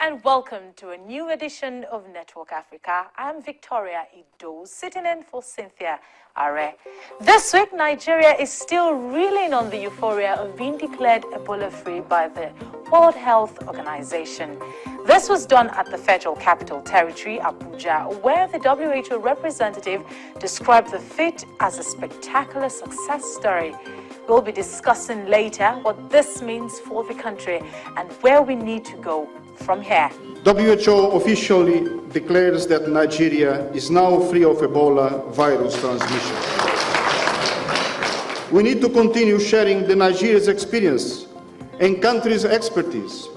and welcome to a new edition of Network Africa. I'm Victoria Ido, sitting in for Cynthia Are. This week, Nigeria is still reeling on the euphoria of being declared Ebola-free by the World Health Organization. This was done at the Federal Capital Territory, Abuja, where the WHO representative described the feat as a spectacular success story. We'll be discussing later what this means for the country and where we need to go from here. WHO officially declares that Nigeria is now free of Ebola virus transmission. We need to continue sharing the Nigeria's experience and country's expertise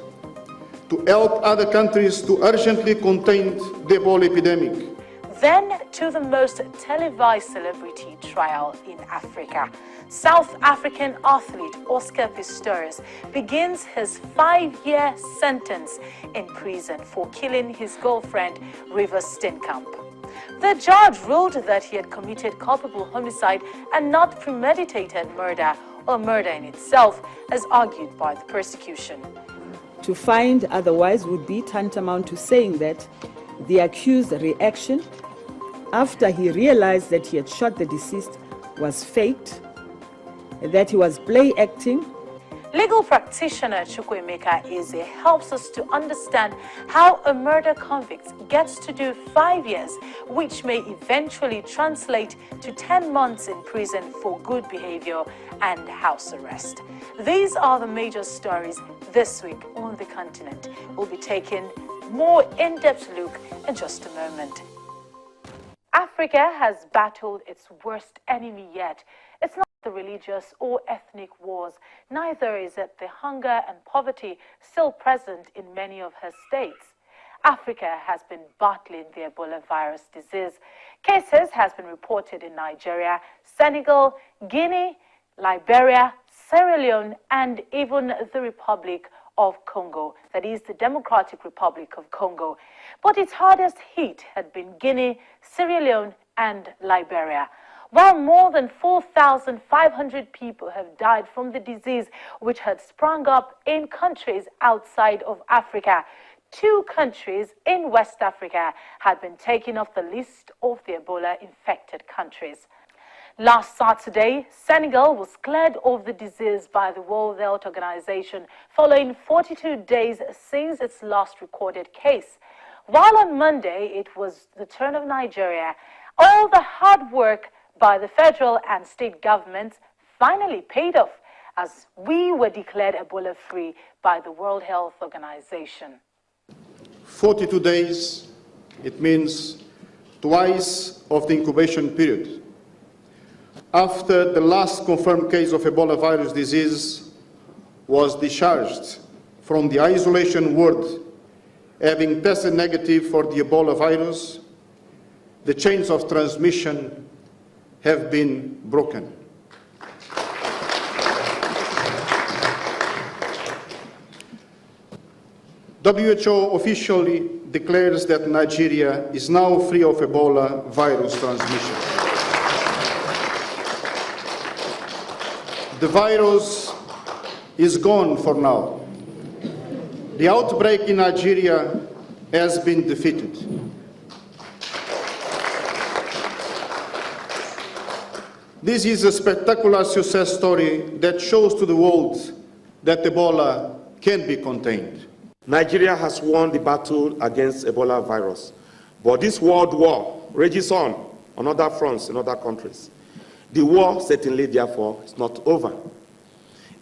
to help other countries to urgently contain the Ebola epidemic. Then to the most televised celebrity trial in Africa. South African athlete Oscar Pistorius begins his 5-year sentence in prison for killing his girlfriend, River Steenkamp. The judge ruled that he had committed culpable homicide and not premeditated murder, or murder in itself, as argued by the prosecution. To find otherwise would be tantamount to saying that the accused's reaction after he realized that he had shot the deceased was faked, that he was play acting. Legal practitioner Chukwuemeka Eze helps us to understand how a murder convict gets to do 5 years, which may eventually translate to 10 months in prison for good behavior and house arrest. These are the major stories this week on the continent. We'll be taking more in-depth look in just a moment. Africa has battled its worst enemy yet. It's not the religious or ethnic wars, neither is it the hunger and poverty still present in many of her states. Africa has been battling the Ebola virus disease. Cases has been reported in Nigeria, Senegal, Guinea, Liberia, Sierra Leone, and even the Republic of Congo, that is the Democratic Republic of Congo. But its hardest hit had been Guinea, Sierra Leone, and Liberia. While more than 4,500 people have died from the disease, which had sprung up in countries outside of Africa, 2 countries in West Africa had been taken off the list of the Ebola-infected countries. Last Saturday, Senegal was cleared of the disease by the World Health Organization following 42 days since its last recorded case. While on Monday it was the turn of Nigeria, all the hard work by the federal and state governments finally paid off as we were declared Ebola-free by the World Health Organization. 42 days, it means twice of the incubation period. After the last confirmed case of Ebola virus disease was discharged from the isolation ward, having tested negative for the Ebola virus, the chains of transmission have been broken. WHO officially declares that Nigeria is now free of Ebola virus transmission. The virus is gone for now. The outbreak in Nigeria has been defeated. This is a spectacular success story that shows to the world that Ebola can be contained. Nigeria has won the battle against Ebola virus, but this world war rages on other fronts in other countries. The war certainly, therefore, is not over.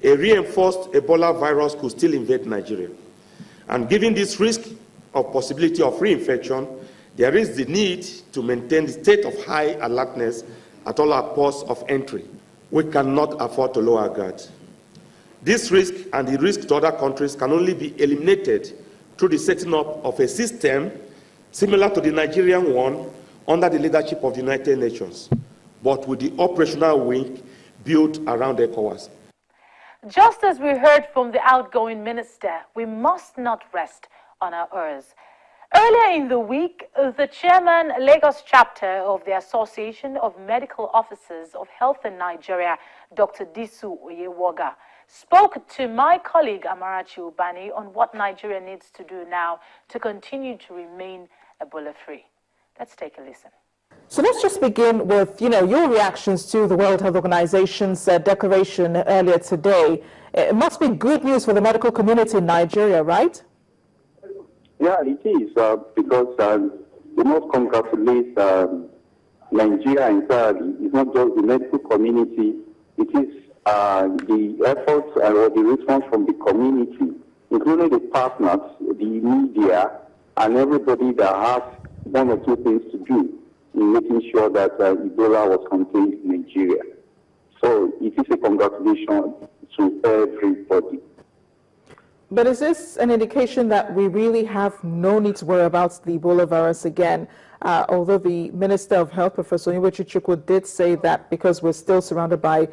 A reinforced Ebola virus could still invade Nigeria. And given this risk of possibility of reinfection, there is the need to maintain the state of high alertness at all our ports of entry. We cannot afford to lower our guard. This risk and the risk to other countries can only be eliminated through the setting up of a system similar to the Nigerian one under the leadership of the United Nations, but with the operational wing built around ECOWAS. Just as we heard from the outgoing minister, we must not rest on our oars. Earlier in the week, the chairman, Lagos chapter of the Association of Medical Officers of Health in Nigeria, Dr. Disu Oyewoga, spoke to my colleague Amarachi Ubani on what Nigeria needs to do now to continue to remain Ebola-free. Let's take a listen. So let's just begin with, your reactions to the World Health Organization's declaration earlier today. It must be good news for the medical community in Nigeria, right? Yeah, it is, because we must congratulate Nigeria entirely. It's not just the medical community, it is the efforts or the response from the community, including the partners, the media, and everybody that has one or two things to do in making sure that Ebola was contained in Nigeria. So it is a congratulation to everybody. But is this an indication that we really have no need to worry about the Ebola virus again? Although the Minister of Health, Professor Onyebuchi Chukwu, did say that because we're still surrounded by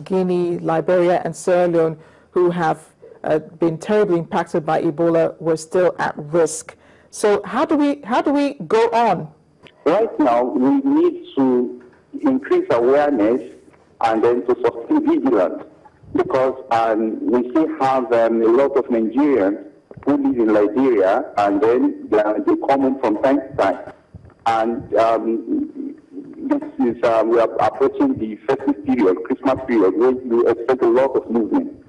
Guinea, Liberia, and Sierra Leone, who have been terribly impacted by Ebola, we're still at risk. So how do we go on? Right now, we need to increase awareness and then to sustain vigilance, because we still have a lot of Nigerians who live in Liberia, and then they come in from time to time. And this is, we are approaching the festive period, Christmas period, where we expect a lot of movement.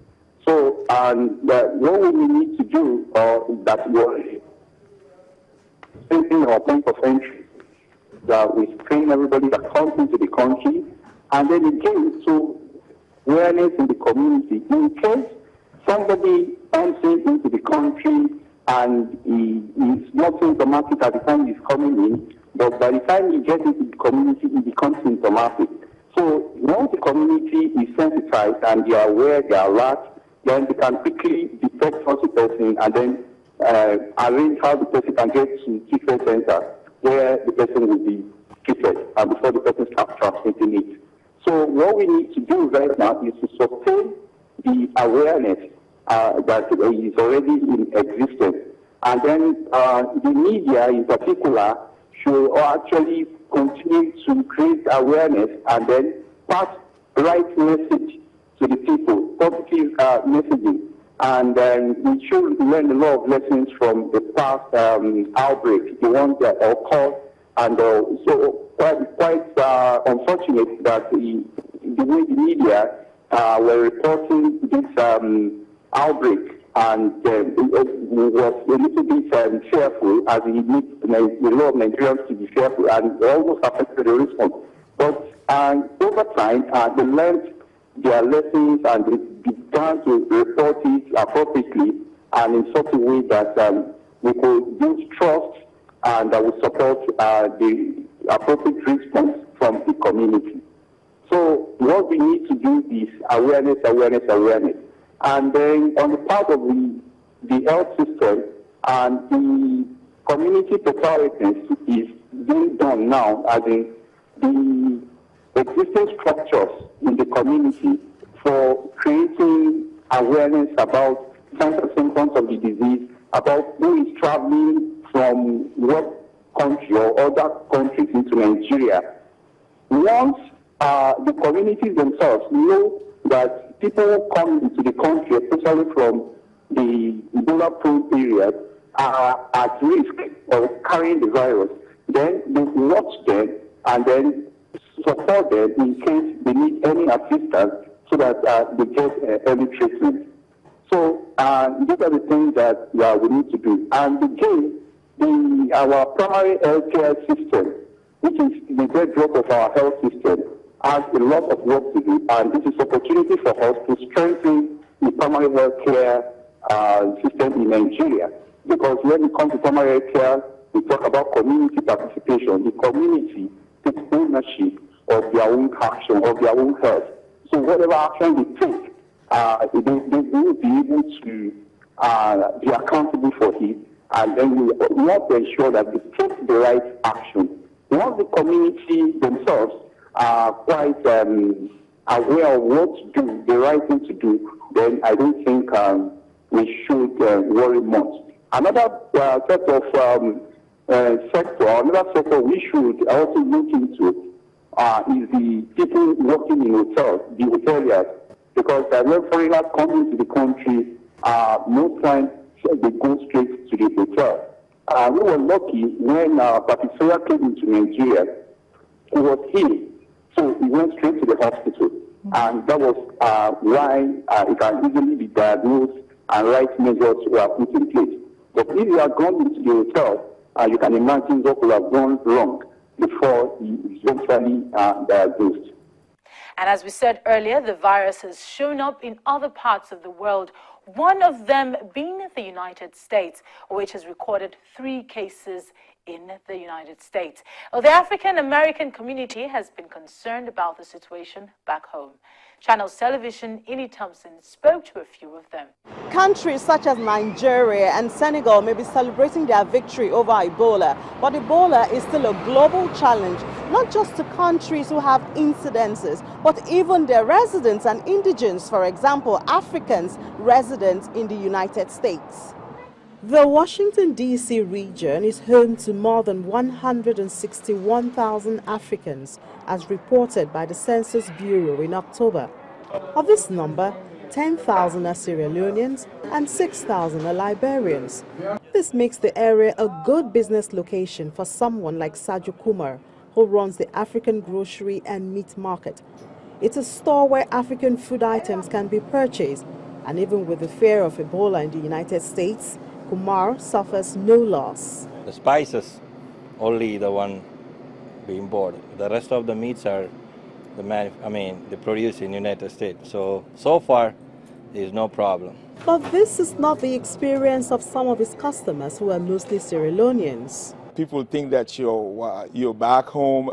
So what we need to do, that was strengthening our point of entry, that we screen everybody that comes into the country, and then again to awareness in the community. In case somebody comes into the country and he is not symptomatic at the time he's coming in, but by the time he gets into the community, he becomes symptomatic. So once the community is sensitized and they are aware, they are alert, then they can quickly detect such a person and then arrange how the person can get to treatment center where the person will be treated and before the person starts transmitting it. So what we need to do right now is to sustain the awareness that is already in existence. And then the media in particular should actually continue to increase awareness and then pass the right message to the people, positive messaging. And we should learn a lot of lessons from the past outbreaks, the ones that occurred. And so quite unfortunate that the way the media were reporting this outbreak, and was a little bit fearful, as it needs a lot of Nigerians to be fearful, and almost affected the response. But over time, they learned their lessons and they began to report it appropriately and in such a way that we could build trust and that would support the appropriate response from the community. So what we need to do is awareness. And then on the part of the health system, and the community preparedness is being done now, as in the existing structures in the community for creating awareness about signs and symptoms of the disease, about who is traveling from what country or other countries into Nigeria. Once the communities themselves know that people come into the country, especially from the Ebola-prone areas, are at risk of carrying the virus, then they watch them and then support them in case they need any assistance so that they get early treatment. So these are the things that we need to do. And again, our primary healthcare system, which is the bedrock of our health system, has a lot of work to do, and this is opportunity for us to strengthen the primary healthcare system in Nigeria. Because when it comes to primary healthcare, we talk about community participation. The community takes ownership of their own action, of their own health. So whatever action they take, they will be able to be accountable for it, and then we want to ensure that they take the right action. Once the community themselves are quite aware of what to do, the right thing to do, then I don't think we should worry much. Another set of another sector we should also look into is the people working in hotels, the hoteliers. because when foreigners come into the country, most times they go straight to the hotel. We were lucky when Patricia came into Nigeria. He was ill, so he went straight to the hospital, and that was why it can easily be diagnosed and right measures were put in place. But if you are gone into the hotel, you can imagine what would have gone wrong before he is eventually diagnosed. And as we said earlier, the virus has shown up in other parts of the world, one of them being the United States, which has recorded 3 cases in the United States. Well, the African American community has been concerned about the situation back home. Channels Television, Ini Thompson, spoke to a few of them. Countries such as Nigeria and Senegal may be celebrating their victory over Ebola, but Ebola is still a global challenge, not just to countries who have incidences, but even their residents and indigents, for example, Africans resident in the United States. The Washington, D.C. region is home to more than 161,000 Africans, as reported by the Census Bureau in October. Of this number, 10,000 are Sierra Leoneans and 6,000 are Liberians. This makes the area a good business location for someone like Sajo Kumar, who runs the African Grocery and Meat Market. It's a store where African food items can be purchased, and even with the fear of Ebola in the United States, Kumar suffers no loss. The spices, only the one being bought. The rest of the meats are they produce in the United States. So far, there is no problem. But this is not the experience of some of his customers, who are mostly Sierra Leoneans. People think that you're back home.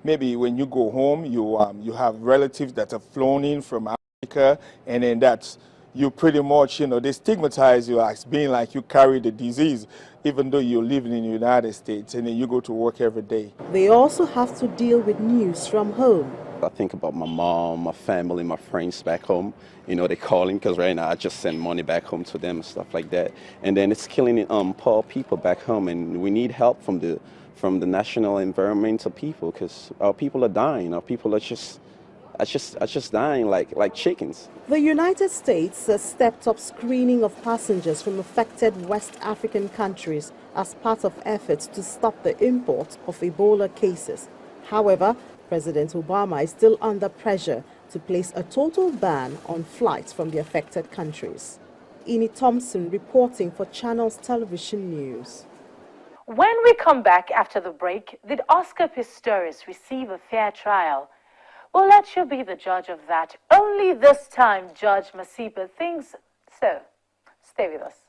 Maybe when you go home, you have relatives that have flown in from Africa, and then that's you pretty much, they stigmatize you as being like you carry the disease, even though you're living in the United States and then you go to work every day. They also have to deal with news from home. I think about my mom, my family, my friends back home. They're calling because right now I just send money back home to them and stuff like that. And then it's killing poor people back home, and we need help from the national environmental people, because our people are dying. Our people are just dying like chickens. The United States has stepped up screening of passengers from affected West African countries as part of efforts to stop the import of Ebola cases. However, President Obama is still under pressure to place a total ban on flights from the affected countries. Ini Thompson reporting for Channels Television News. When we come back after the break, did Oscar Pistorius receive a fair trial? We'll let you be the judge of that. Only this time, Judge Masipa thinks so. Stay with us.